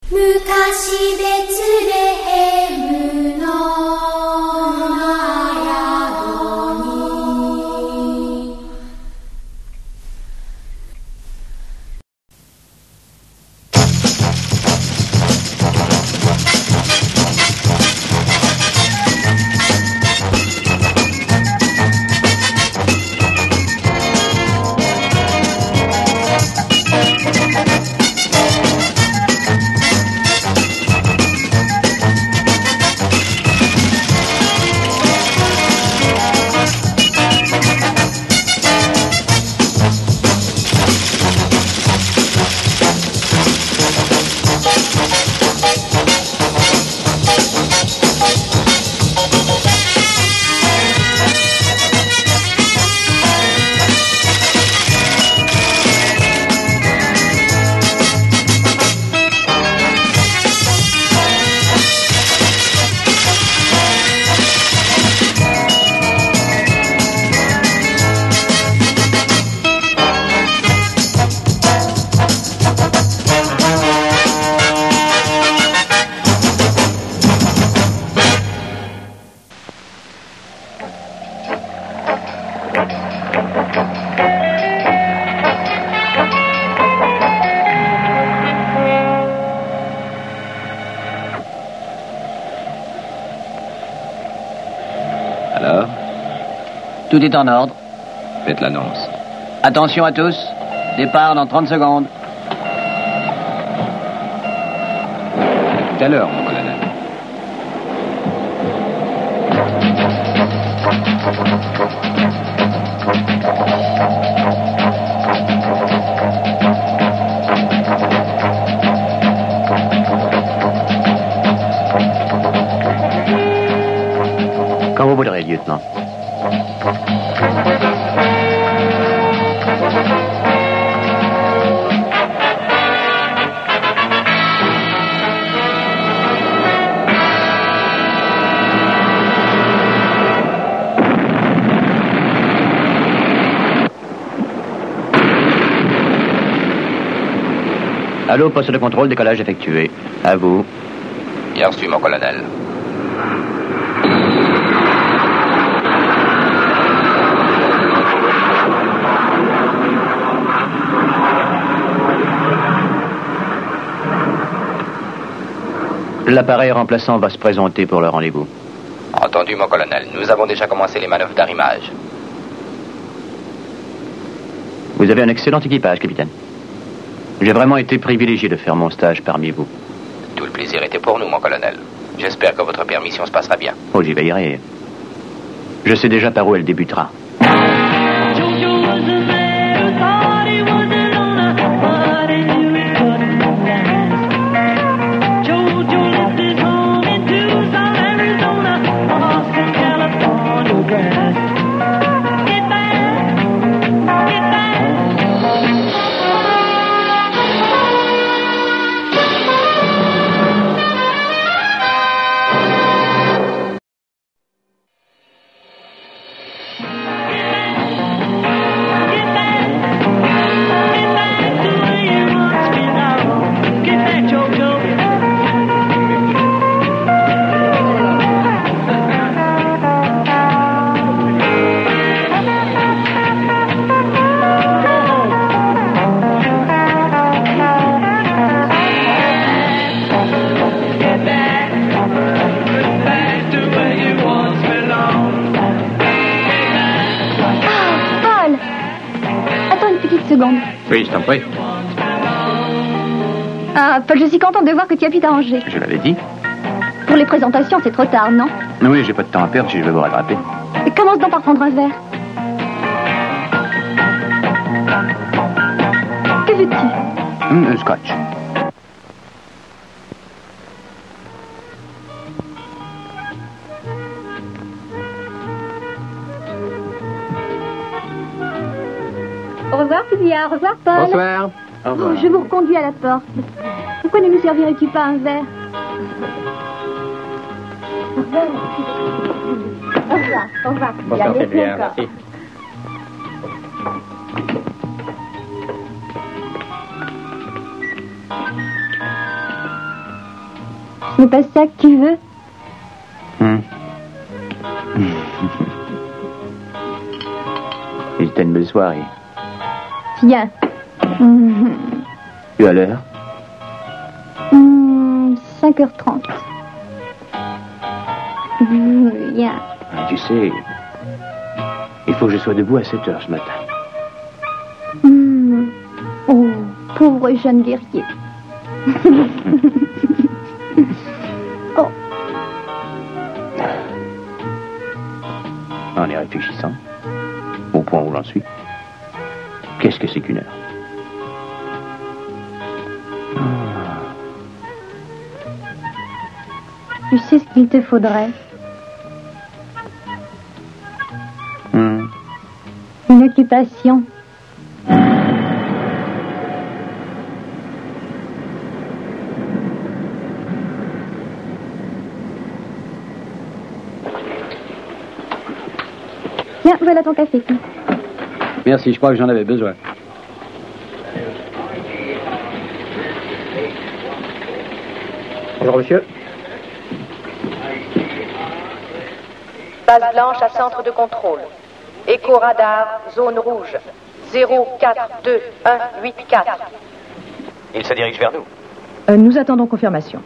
昔ベツレヘムの宿にAlors ? Tout est en ordre. Faites l'annonce. Attention à tous. Départ dans 30 secondes. Tout à l'heure, mon colonel. Quand vous voudrez, lieutenant. Allô, poste de contrôle, décollage effectué. À vous. Bien reçu, mon colonel. L'appareil remplaçant va se présenter pour le rendez-vous. Entendu, mon colonel. Nous avons déjà commencé les manœuvres d'arrimage. Vous avez un excellent équipage, capitaine. J'ai vraiment été privilégié de faire mon stage parmi vous. Tout le plaisir était pour nous, mon colonel. J'espère que votre permission se passera bien. Oh, j'y veillerai. Je sais déjà par où elle débutera. Oui, je t'en prie. Ah, Paul, je suis contente de voir que tu as pu t'arranger. Je l'avais dit. Pour les présentations, c'est trop tard, non? Oui, j'ai pas de temps à perdre si je veux vous rattraper. Commence donc par prendre un verre. Que veux-tu? Un scotch. Au revoir, Sylvia. Au revoir, Paul. Bonsoir. Au revoir. Oh, je vous reconduis à la porte. Pourquoi ne nous servirais-tu pas un verre? Au revoir. Au revoir. Au revoir. Bonsoir, Sylvia. Merci. Ce n'est pas ça que tu veux? C'était une belle soirée. Viens. Tu as l'heure? 5h30. Viens. Tu sais, il faut que je sois debout à 7h ce matin. Oh, pauvre jeune guerrier. Oh. En y réfléchissant, au point où j'en suis, qu'est-ce que c'est qu'une heure? Tu sais ce qu'il te faudrait? Une occupation. Tiens, voilà ton café. Merci, je crois que j'en avais besoin. Bonjour, monsieur. Base blanche à centre de contrôle. Écho radar, zone rouge. 042184. Il se dirige vers nous. Nous attendons confirmation.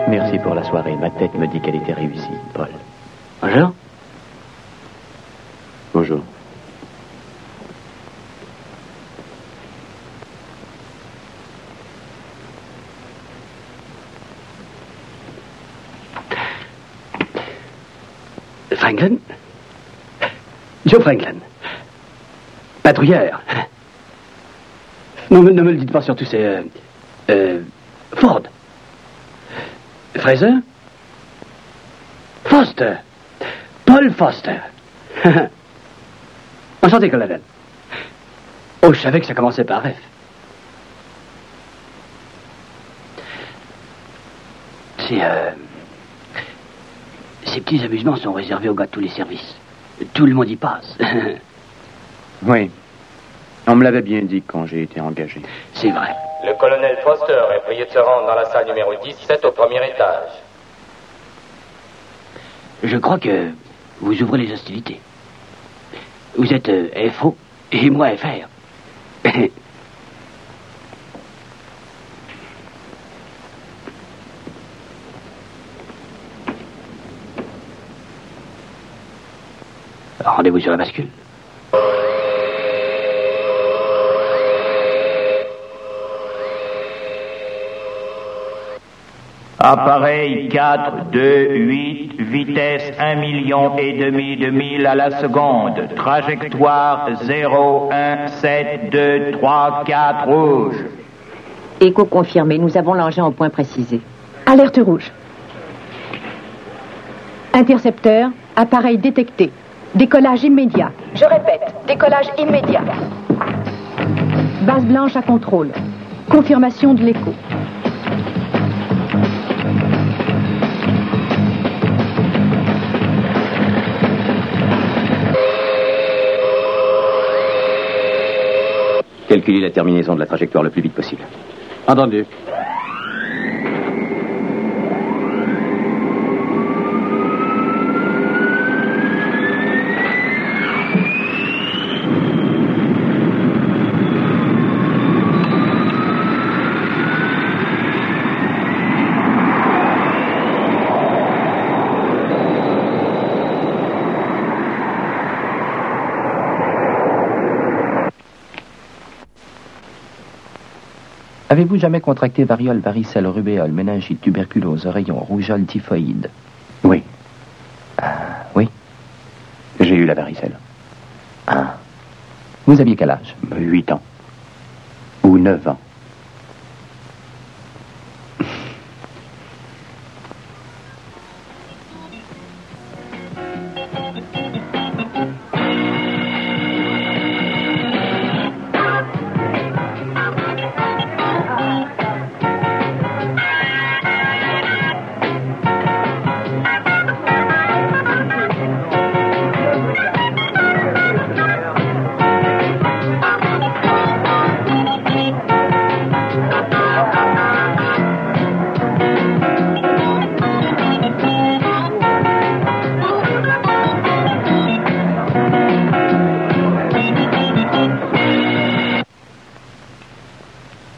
Merci pour la soirée. Ma tête me dit qu'elle était réussie, Paul. Bonjour. Bonjour. Franklin? Joe Franklin. Patrouilleur. Non, ne me le dites pas surtout, c'est... Ford. Fraser? Foster. Paul Foster. Enchanté, colonel. Oh, je savais que ça commençait par F. Ces petits amusements sont réservés aux gars de tous les services. Tout le monde y passe. Oui. On me l'avait bien dit quand j'ai été engagé. C'est vrai. Le colonel Foster est prié de se rendre dans la salle numéro 17 au premier étage. Je crois que vous ouvrez les hostilités. Vous êtes FO et moi FR. Rendez-vous sur la bascule. Appareil 4, 2, 8, vitesse 1,5 million de milles à la seconde. Trajectoire 0, 1, 7, 2, 3, 4, rouge. Écho confirmé, nous avons l'engin au point précisé. Alerte rouge. Intercepteur, appareil détecté. Décollage immédiat. Je répète, décollage immédiat. Base blanche à contrôle. Confirmation de l'écho. Calculez la terminaison de la trajectoire le plus vite possible. Entendu. Avez-vous jamais contracté variole, varicelle, rubéole, méningite, tuberculose, rayon, rougeole, typhoïde? Oui. Oui. J'ai eu la varicelle. Ah. Vous aviez quel âge? 8 ans. Ou 9 ans.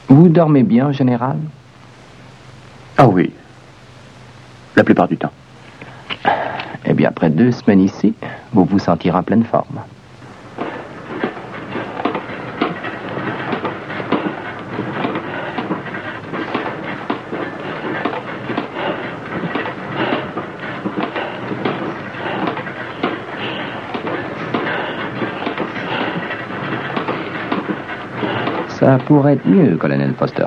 Vous dormez bien en général? Ah oui. La plupart du temps. Eh bien, après 2 semaines ici, vous vous sentirez en pleine forme. Ça pourrait être mieux, colonel Foster.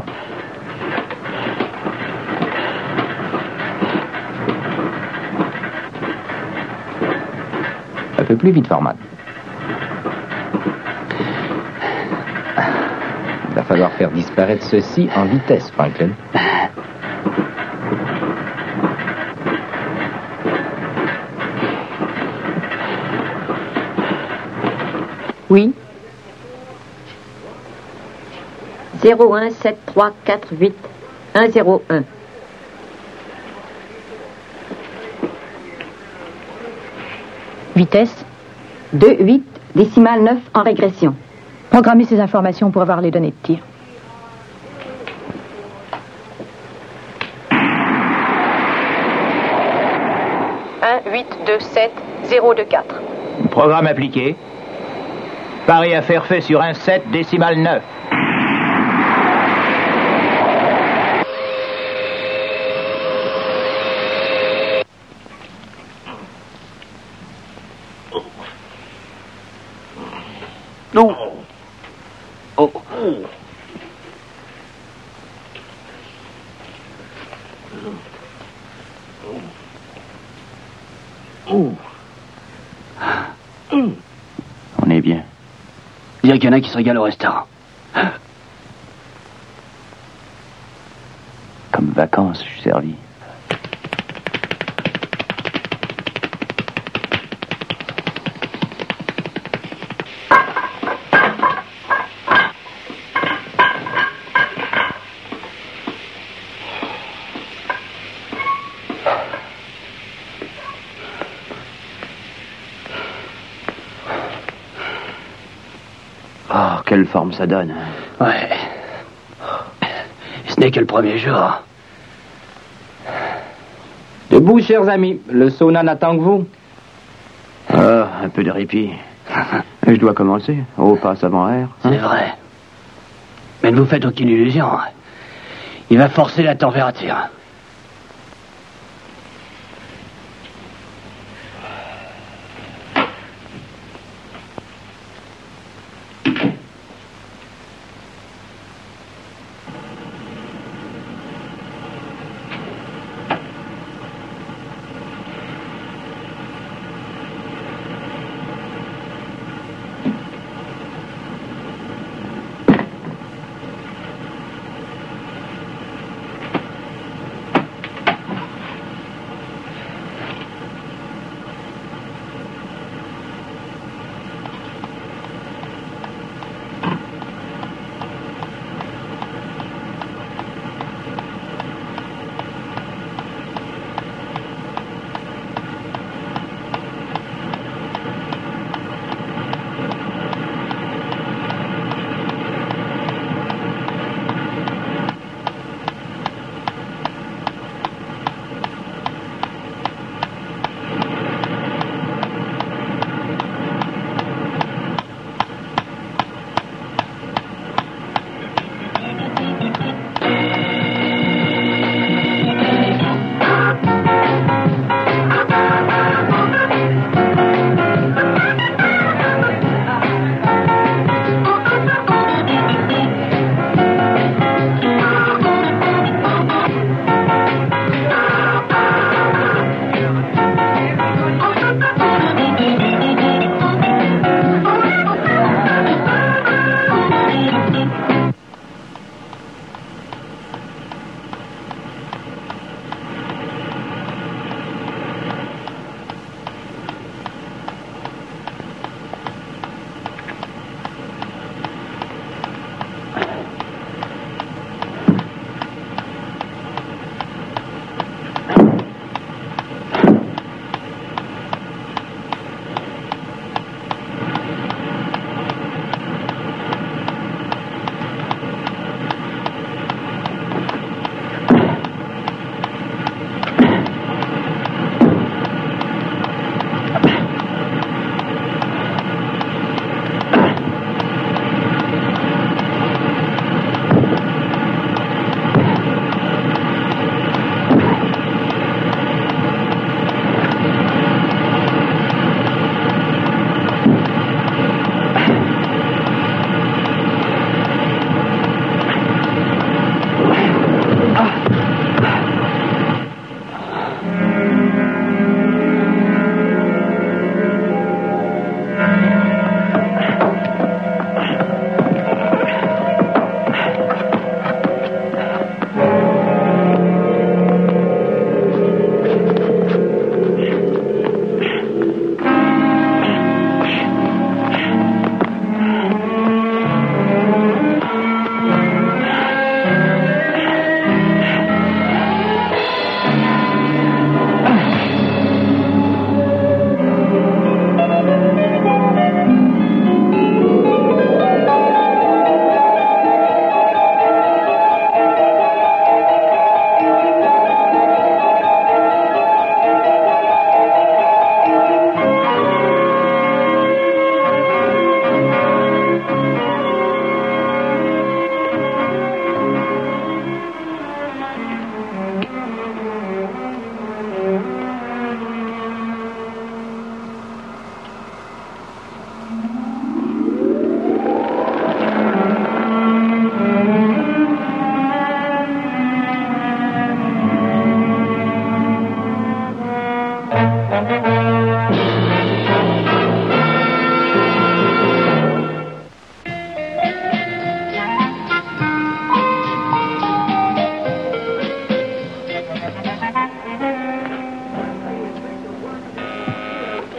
Un peu plus vite, Foreman. Il va falloir faire disparaître ceci en vitesse, Franklin. Oui. 01 7 3 4 8 1 0 1. Vitesse. 2 8 décimale 9 en régression. Programmez ces informations pour avoir les données de tir. 1-8-2-7-0-2-4. Programme appliqué. Pari à faire fait sur un 7 décimale 9. Non. Oh. On est bien. Je dirais qu'il y en a qui se régalent au restaurant. Comme vacances, je suis servi. Oh, quelle forme ça donne. Ouais. Ce n'est que le premier jour. Debout, chers amis. Le sauna n'attend que vous. Ah, un peu de répit. Je dois commencer. Au pas avant air. C'est vrai. Mais ne vous faites aucune illusion. Il va forcer la température.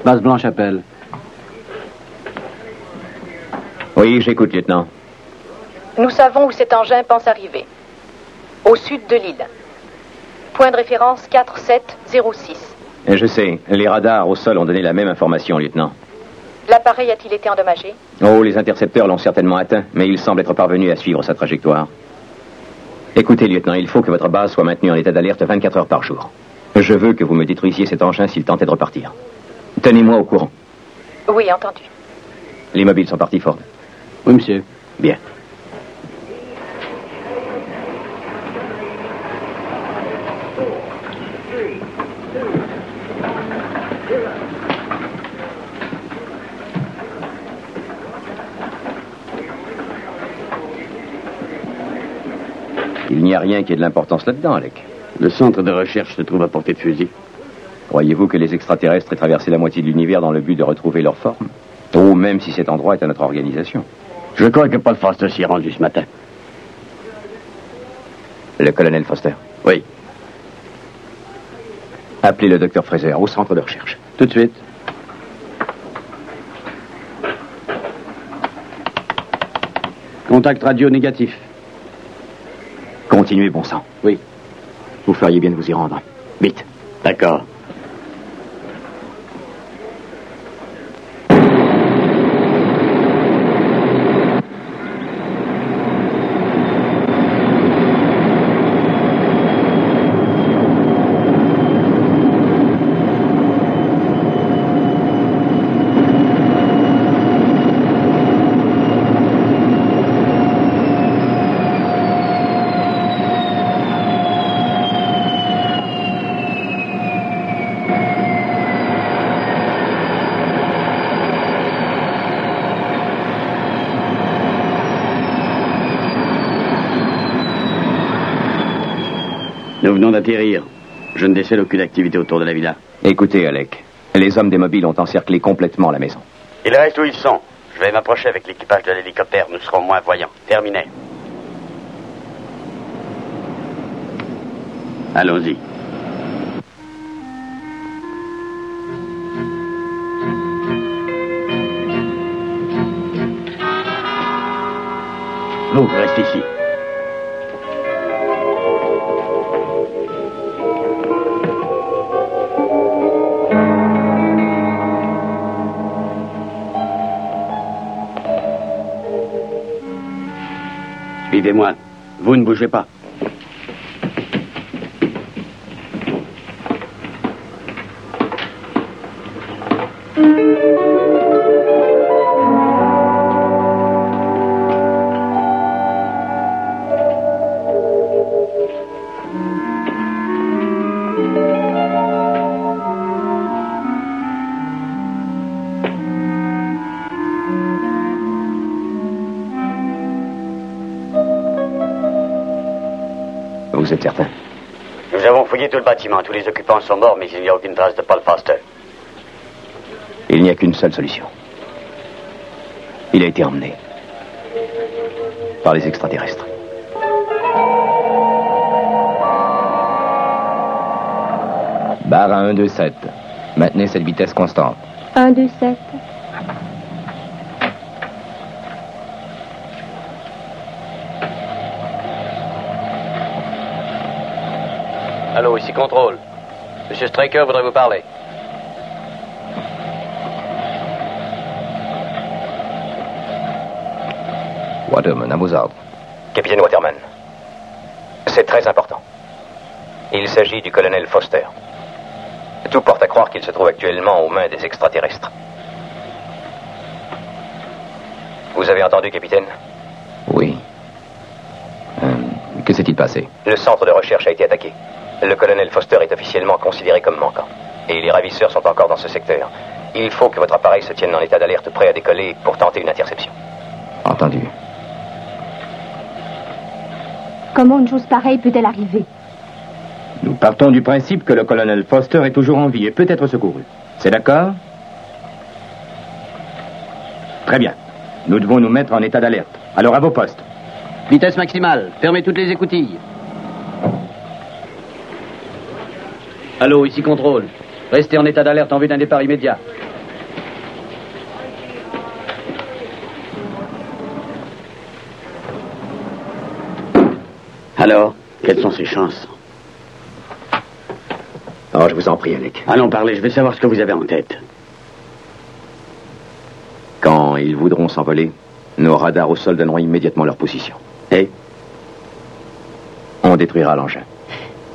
Base Blanche appelle. Oui, j'écoute, lieutenant. Nous savons où cet engin pense arriver. Au sud de l'île. Point de référence 4706. Je sais, les radars au sol ont donné la même information, lieutenant. L'appareil a-t-il été endommagé? Oh, les intercepteurs l'ont certainement atteint, mais il semble être parvenu à suivre sa trajectoire. Écoutez, lieutenant, il faut que votre base soit maintenue en état d'alerte 24 heures par jour. Je veux que vous me détruisiez cet engin s'il tentait de repartir. Tenez-moi au courant. Oui, entendu. Les mobiles sont partis, Ford. Oui, monsieur. Bien. Il n'y a rien qui ait de l'importance là-dedans, Alec. Le centre de recherche se trouve à portée de fusil. Croyez-vous que les extraterrestres aient traversé la moitié de l'univers dans le but de retrouver leur forme? Ou même si cet endroit est à notre organisation? Je crois que Paul Foster s'y est rendu ce matin. Le colonel Foster? Oui. Appelez le docteur Fraser au centre de recherche. Tout de suite. Contact radio négatif. Continuez, bon sang. Oui. Vous feriez bien de vous y rendre. Vite. D'accord. Nous venons d'atterrir. Je ne décèle aucune activité autour de la villa. Écoutez, Alec. Les hommes des mobiles ont encerclé complètement la maison. Ils restent où ils sont. Je vais m'approcher avec l'équipage de l'hélicoptère. Nous serons moins voyants. Terminé. Allons-y. Vous, restez ici. Suivez-moi. Vous ne bougez pas. Vous êtes certain? Nous avons fouillé tout le bâtiment. Tous les occupants sont morts, mais il n'y a aucune trace de Paul Foster. Il n'y a qu'une seule solution. Il a été emmené par les extraterrestres. Barre à 127. Maintenez cette vitesse constante. 1, 2, 7. Allô, ici Contrôle. Monsieur Straker voudrait vous parler. Waterman, à vos ordres. Capitaine Waterman, c'est très important. Il s'agit du colonel Foster. Tout porte à croire qu'il se trouve actuellement aux mains des extraterrestres. Vous avez entendu, capitaine? Oui. Que s'est-il passé? Le centre de recherche a été attaqué. Le colonel Foster est officiellement considéré comme manquant. Et les ravisseurs sont encore dans ce secteur. Il faut que votre appareil se tienne en état d'alerte prêt à décoller pour tenter une interception. Entendu. Comment une chose pareille peut-elle arriver? Nous partons du principe que le colonel Foster est toujours en vie et peut être secouru. C'est d'accord? Très bien. Nous devons nous mettre en état d'alerte. Alors à vos postes. Vitesse maximale. Fermez toutes les écoutilles. Allô, ici Contrôle. Restez en état d'alerte en vue d'un départ immédiat. Alors, quelles sont ses chances? Oh, je vous en prie, Alec. Allons parler, je veux savoir ce que vous avez en tête. Quand ils voudront s'envoler, nos radars au sol donneront immédiatement leur position. Et on détruira l'engin.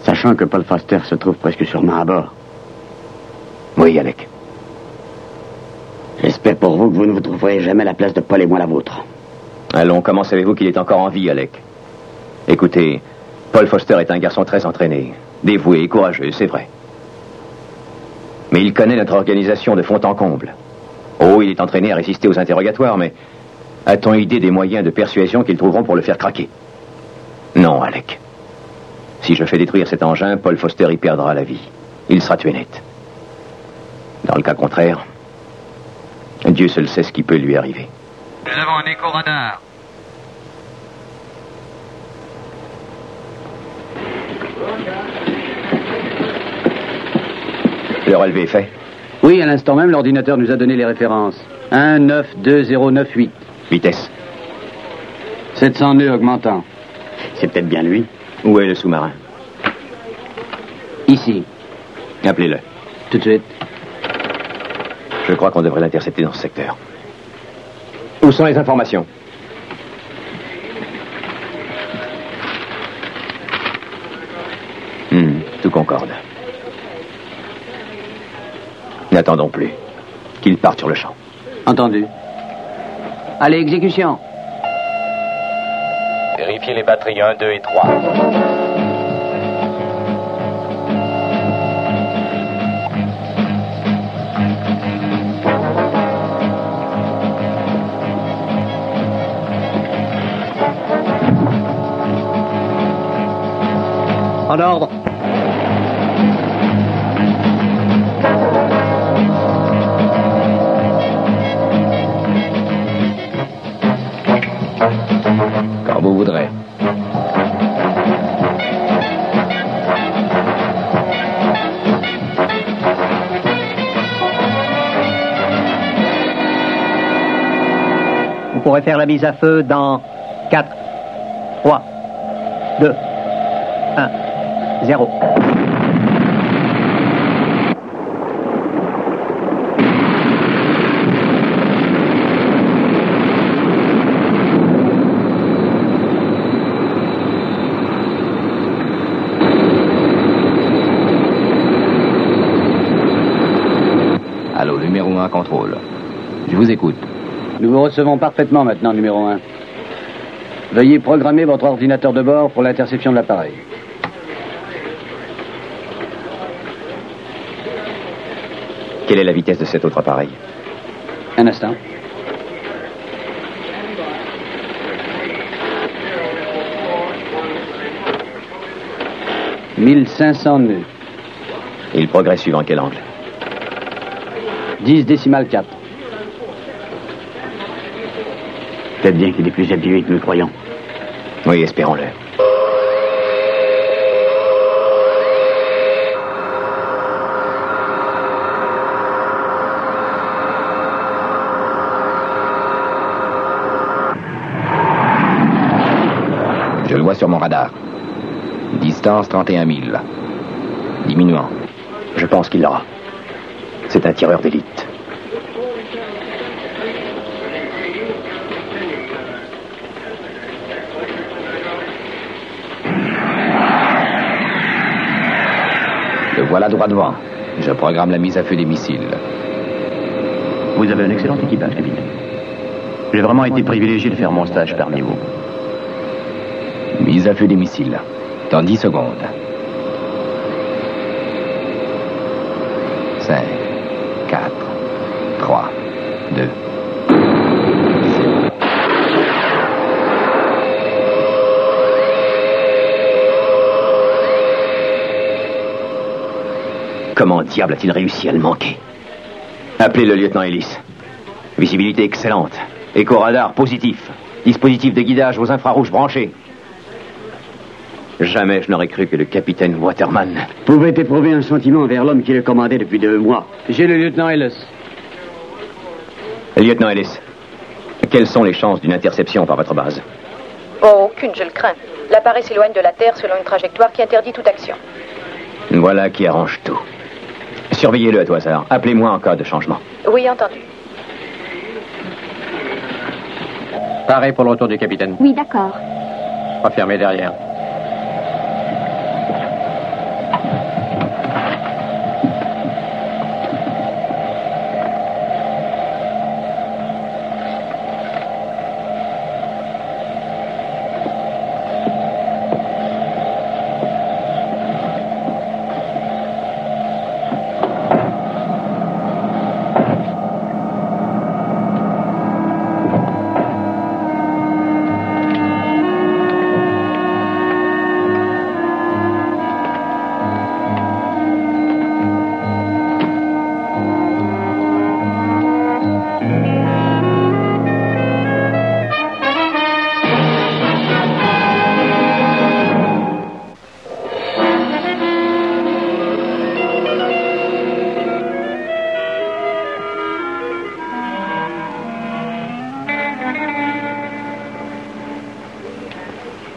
Sachant que Paul Foster se trouve presque sûrement à bord. Oui, Alec. J'espère pour vous que vous ne vous trouverez jamais à la place de Paul et moi la vôtre. Allons, comment savez-vous qu'il est encore en vie, Alec? Écoutez, Paul Foster est un garçon très entraîné, dévoué et courageux, c'est vrai. Mais il connaît notre organisation de fond en comble. Oh, il est entraîné à résister aux interrogatoires, mais a-t-on idée des moyens de persuasion qu'ils trouveront pour le faire craquer? Non, Alec. Si je fais détruire cet engin, Paul Foster y perdra la vie. Il sera tué net. Dans le cas contraire, Dieu seul sait ce qui peut lui arriver. Nous avons un écho-radar. Le relevé est fait? Oui, à l'instant même, l'ordinateur nous a donné les références. 192098. Vitesse? 700 nœuds augmentant. C'est peut-être bien lui. Où est le sous-marin? Ici. Appelez-le. Tout de suite. Je crois qu'on devrait l'intercepter dans ce secteur. Où sont les informations? Tout concorde. N'attendons plus. Qu'il parte sur le champ. Entendu. Allez, exécution. Vérifiez les batteries 1, 2 et 3. En ordre. Quand vous voudrez. Vous pourrez faire la mise à feu dans 4, 3, 2, 1, 0. Allô, numéro 1, contrôle. Je vous écoute. Nous vous recevons parfaitement maintenant, numéro 1. Veuillez programmer votre ordinateur de bord pour l'interception de l'appareil. Quelle est la vitesse de cet autre appareil? Un instant. « 1500 nœuds. » Il progresse suivant quel angle? 10 décimales 4. Peut-être bien qu'il est plus habillé que nous le croyons. Oui, espérons-le. Je le vois sur mon radar. Distance 31 000. Diminuant. Je pense qu'il l'aura. C'est un tireur d'élite. Le voilà droit devant. Je programme la mise à feu des missiles. Vous avez un excellent équipage, capitaine. J'ai vraiment été privilégié de faire mon stage parmi vous. Mise à feu des missiles. Dans 10 secondes. 5, 4, 3, 2. Comment diable a-t-il réussi à le manquer? Appelez le lieutenant Ellis. Visibilité excellente. Éco-radar positif. Dispositif de guidage aux infrarouges branchés. Jamais je n'aurais cru que le capitaine Waterman pouvait éprouver un sentiment envers l'homme qui le commandait depuis 2 mois. J'ai le lieutenant Ellis. Lieutenant Ellis, quelles sont les chances d'une interception par votre base? Oh, aucune, je le crains. L'appareil s'éloigne de la Terre selon une trajectoire qui interdit toute action. Voilà qui arrange tout. Surveillez-le à tout hasard. Appelez-moi en cas de changement. Oui, entendu. Pareil pour le retour du capitaine. Oui, d'accord. Refermez derrière.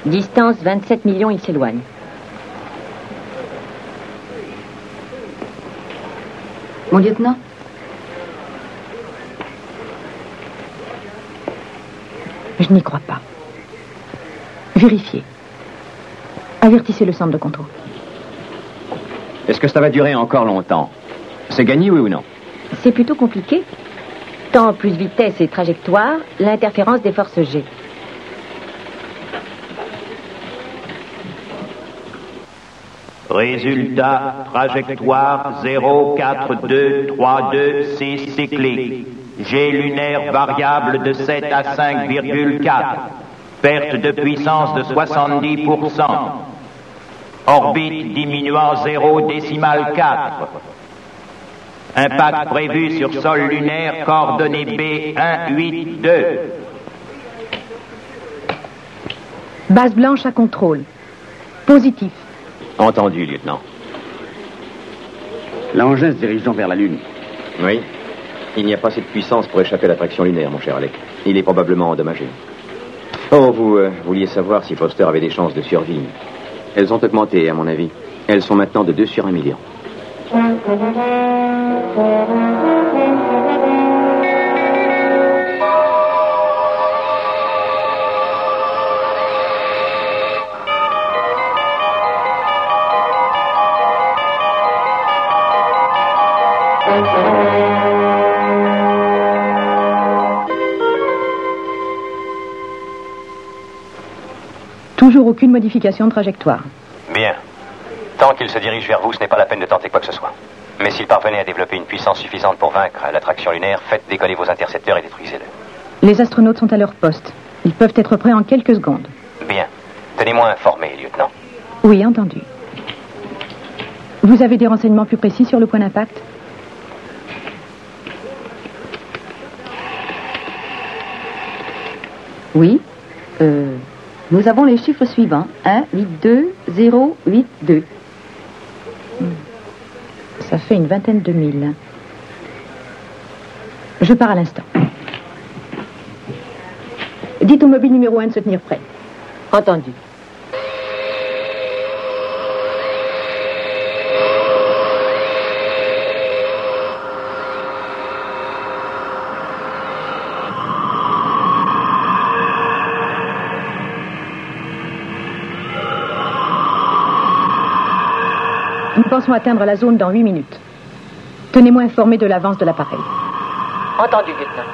Distance 27 millions, il s'éloigne. Mon lieutenant? Je n'y crois pas. Vérifiez. Avertissez le centre de contrôle. Est-ce que ça va durer encore longtemps? C'est gagné, oui ou non? C'est plutôt compliqué. Temps plus vitesse et trajectoire, l'interférence des forces G. Résultat, trajectoire 0,4232,6 cyclique. G lunaire variable de 7 à 5,4. Perte de puissance de 70%. Orbite diminuant 0,4. Impact prévu sur sol lunaire, coordonnées B182. Base blanche à contrôle. Positif. Entendu, lieutenant. L'engin se dirigeant vers la Lune. Oui. Il n'y a pas assez de puissance pour échapper à l'attraction lunaire, mon cher Alec. Il est probablement endommagé. Oh, vous vouliez savoir si Foster avait des chances de survie. Elles ont augmenté, à mon avis. Elles sont maintenant de 2 sur 1 million. Toujours aucune modification de trajectoire. Bien. Tant qu'il se dirige vers vous, ce n'est pas la peine de tenter quoi que ce soit. Mais s'il parvenait à développer une puissance suffisante pour vaincre l'attraction lunaire, faites décoller vos intercepteurs et détruisez-le. Les astronautes sont à leur poste. Ils peuvent être prêts en quelques secondes. Bien. Tenez-moi informé, lieutenant. Oui, entendu. Vous avez des renseignements plus précis sur le point d'impact? Oui. Nous avons les chiffres suivants. 182-082. Ça fait une vingtaine de milles. Je pars à l'instant. Dites au mobile numéro 1 de se tenir prêt. Entendu. Nous pensons atteindre la zone dans 8 minutes. Tenez-moi informé de l'avance de l'appareil. Entendu, lieutenant.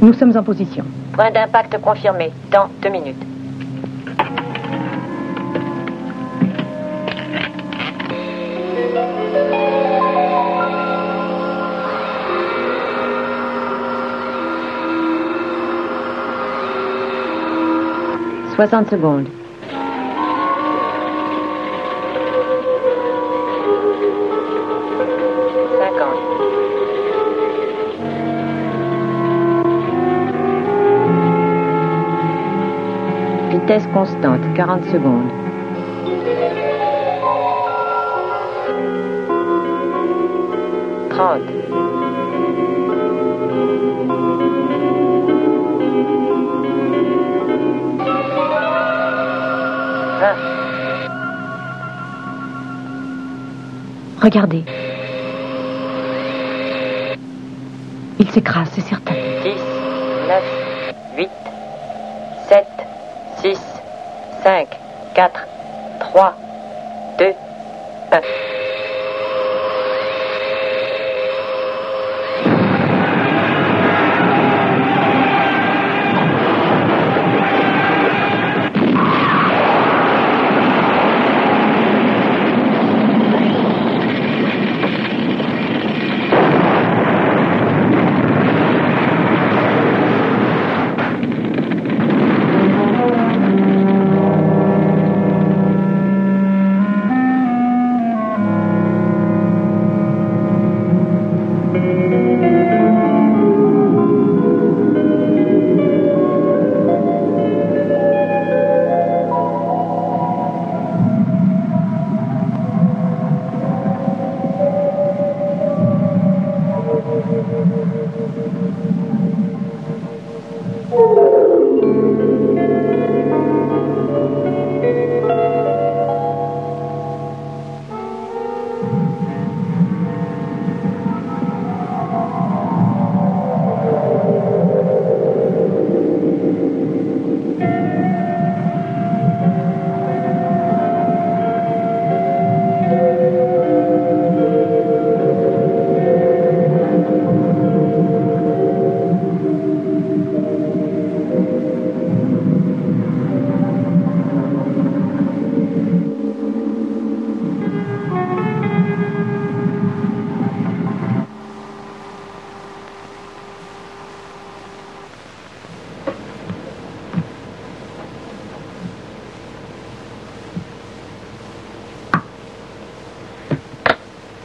Nous sommes en position. Point d'impact confirmé. Dans 2 minutes. 60 secondes. Vitesse constante, 40 secondes. Regardez. Il s'écrase, c'est certain. 10, 9, 8, 7, 6, 5, 4, 3, 2, 1.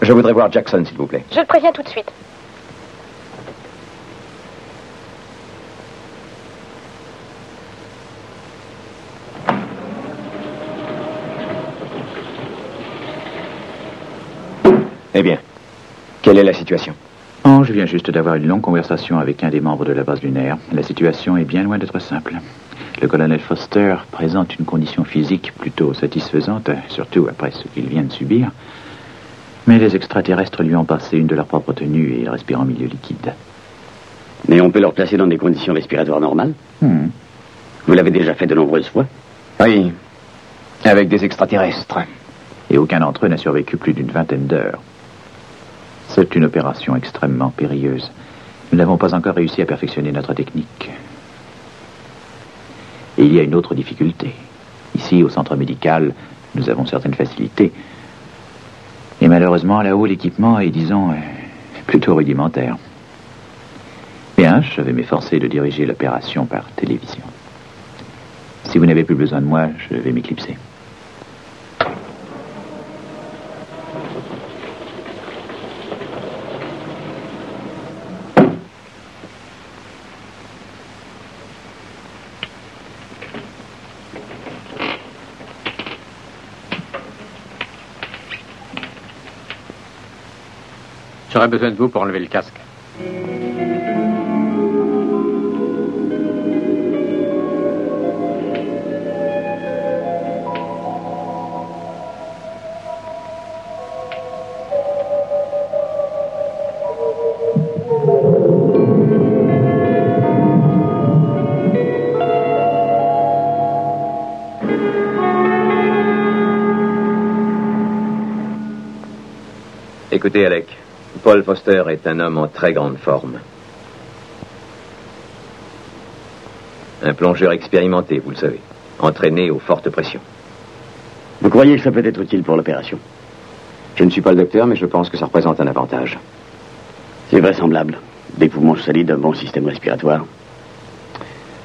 Je voudrais voir Jackson, s'il vous plaît. Je le préviens tout de suite. Eh bien, quelle est la situation? Oh, je viens juste d'avoir une longue conversation avec un des membres de la base lunaire. La situation est bien loin d'être simple. Le colonel Foster présente une condition physique plutôt satisfaisante, surtout après ce qu'il vient de subir. Mais les extraterrestres lui ont passé une de leurs propres tenues et il respire en milieu liquide. Mais on peut leur placer dans des conditions respiratoires normales? Vous l'avez déjà fait de nombreuses fois? Oui, avec des extraterrestres. Et aucun d'entre eux n'a survécu plus d'une vingtaine d'heures. C'est une opération extrêmement périlleuse. Nous n'avons pas encore réussi à perfectionner notre technique. Et il y a une autre difficulté. Ici, au centre médical, nous avons certaines facilités. Et malheureusement, là-haut, l'équipement est, disons, plutôt rudimentaire. Bien, je vais m'efforcer de diriger l'opération par télévision. Si vous n'avez plus besoin de moi, je vais m'éclipser. J'aurais besoin de vous pour enlever le casque. Écoutez, Alec. Paul Foster est un homme en très grande forme. Un plongeur expérimenté, vous le savez. Entraîné aux fortes pressions. Vous croyez que ça peut être utile pour l'opération? Je ne suis pas le docteur, mais je pense que ça représente un avantage. C'est vraisemblable. Des poumons solides, un bon système respiratoire.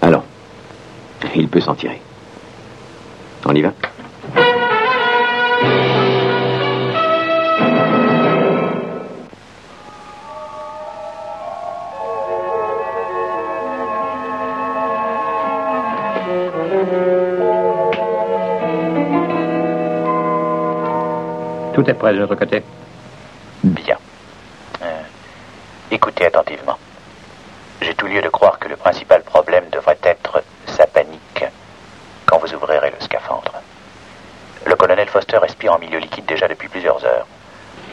Allons. Il peut s'en tirer. On y va? Tout est prêt de notre côté. Bien. Écoutez attentivement. J'ai tout lieu de croire que le principal problème devrait être sa panique quand vous ouvrirez le scaphandre. Le colonel Foster respire en milieu liquide déjà depuis plusieurs heures.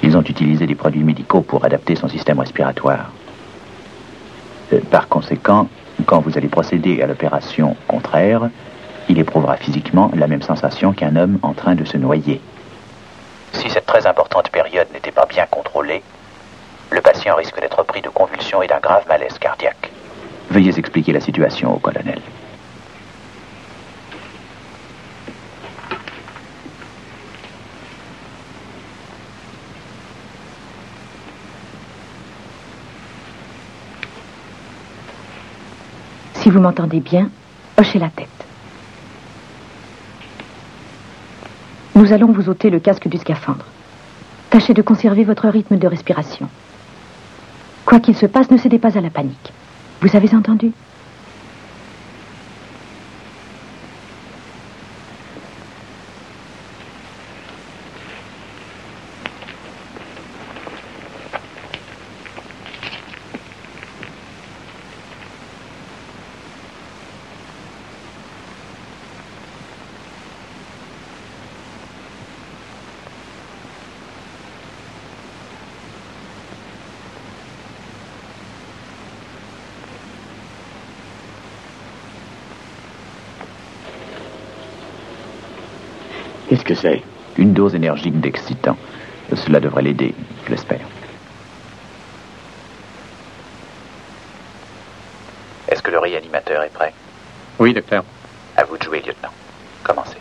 Ils ont utilisé des produits médicaux pour adapter son système respiratoire. Par conséquent, quand vous allez procéder à l'opération contraire, il éprouvera physiquement la même sensation qu'un homme en train de se noyer. Si cette très importante période n'était pas bien contrôlée, le patient risque d'être pris de convulsions et d'un grave malaise cardiaque. Veuillez expliquer la situation au colonel. Si vous m'entendez bien, hochez la tête. Nous allons vous ôter le casque du scaphandre. Tâchez de conserver votre rythme de respiration. Quoi qu'il se passe, ne cédez pas à la panique. Vous avez entendu ? Qu'est-ce que c'est? Une dose énergique d'excitant. Cela devrait l'aider, je l'espère. Est-ce que le réanimateur est prêt? Oui, docteur. À vous de jouer, lieutenant. Commencez.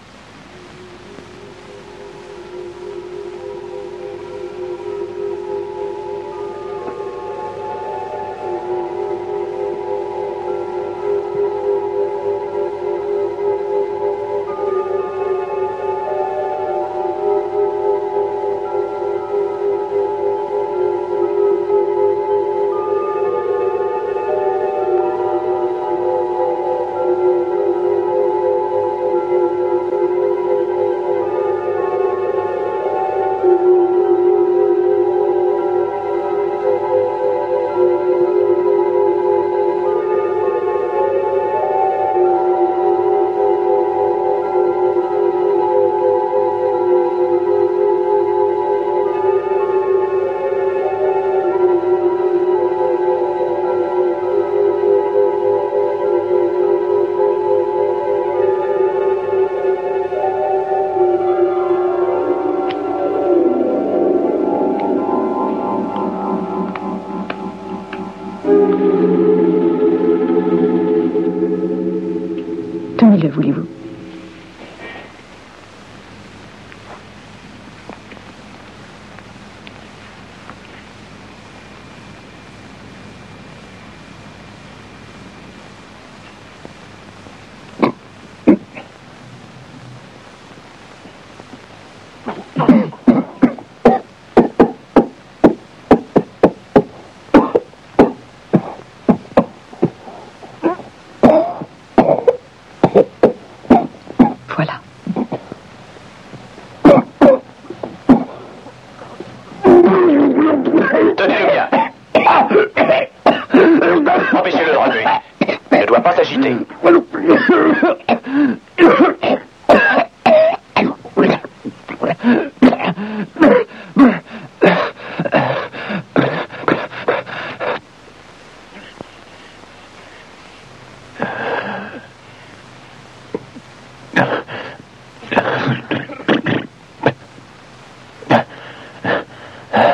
Tenez-le, voulez-vous? Tenez-le bien. Empêchez-le de remuer. Il ne doit pas s'agiter.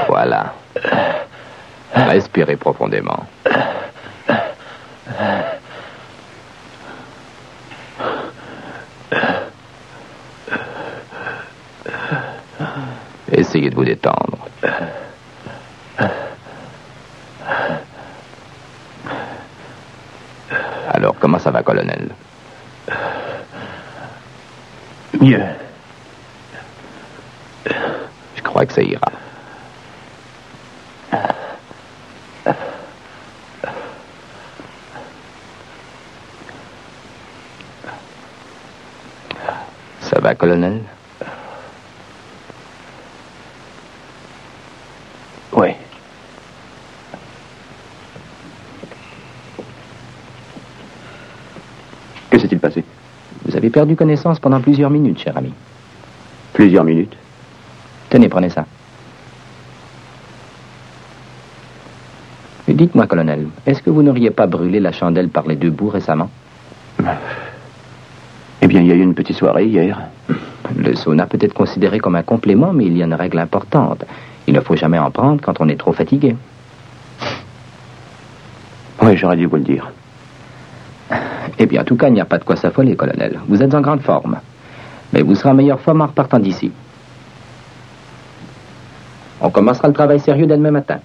Voilà. Respirez profondément. Essayez de vous détendre. Alors, comment ça va, colonel? Mieux. Je crois que ça ira. Ça va, colonel? Oui. Que s'est-il passé? Vous avez perdu connaissance pendant plusieurs minutes, cher ami. Plusieurs minutes? Tenez, prenez ça. Et dites-moi, colonel, est-ce que vous n'auriez pas brûlé la chandelle par les 2 bouts récemment? Eh bien, il y a eu une petite soirée hier. Le sauna peut être considéré comme un complément, mais il y a une règle importante. Il ne faut jamais en prendre quand on est trop fatigué. Oui, j'aurais dû vous le dire. Eh bien, en tout cas, il n'y a pas de quoi s'affoler, colonel. Vous êtes en grande forme. Mais vous serez en meilleure forme en repartant d'ici. On commencera le travail sérieux dès demain matin.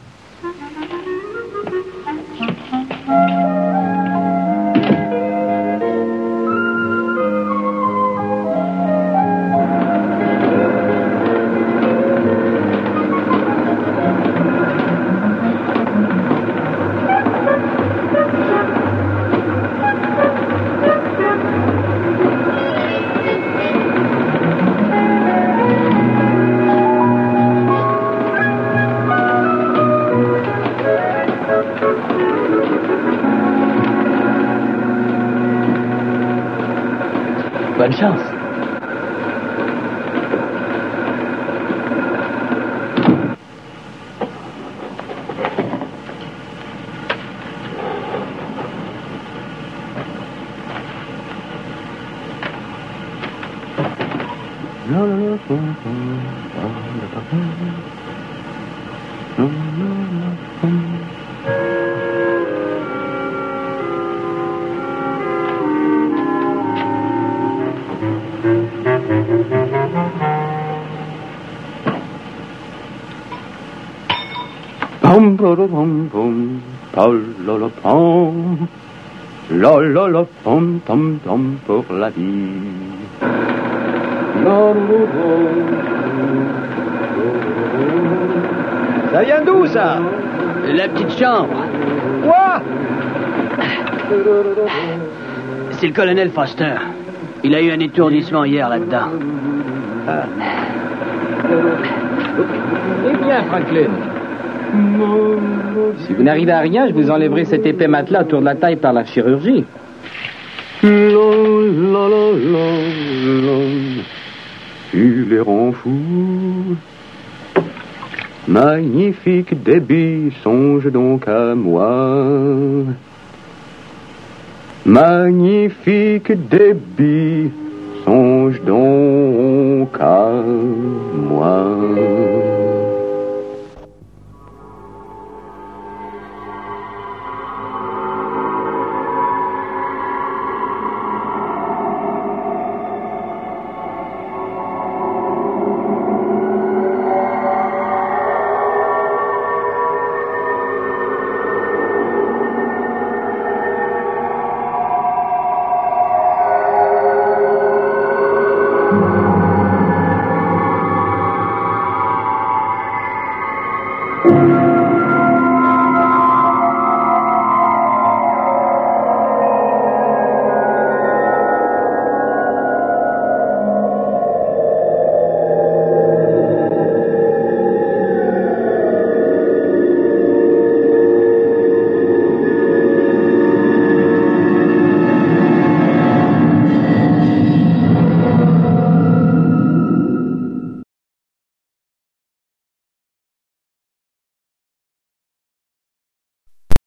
Bonne chance. Pom pom pom, pom pom, la pom pom pom pour la vie. Ça vient d'où, ça? La petite chambre. Quoi? C'est le colonel Foster. Il a eu un étourdissement hier là-dedans. Eh bien, Franklin. Si vous n'arrivez à rien, je vous enlèverai cet épais matelas autour de la taille par la chirurgie. Tu les rends fous. Magnifique débit, songe donc à moi. Magnifique débit, songe donc à moi.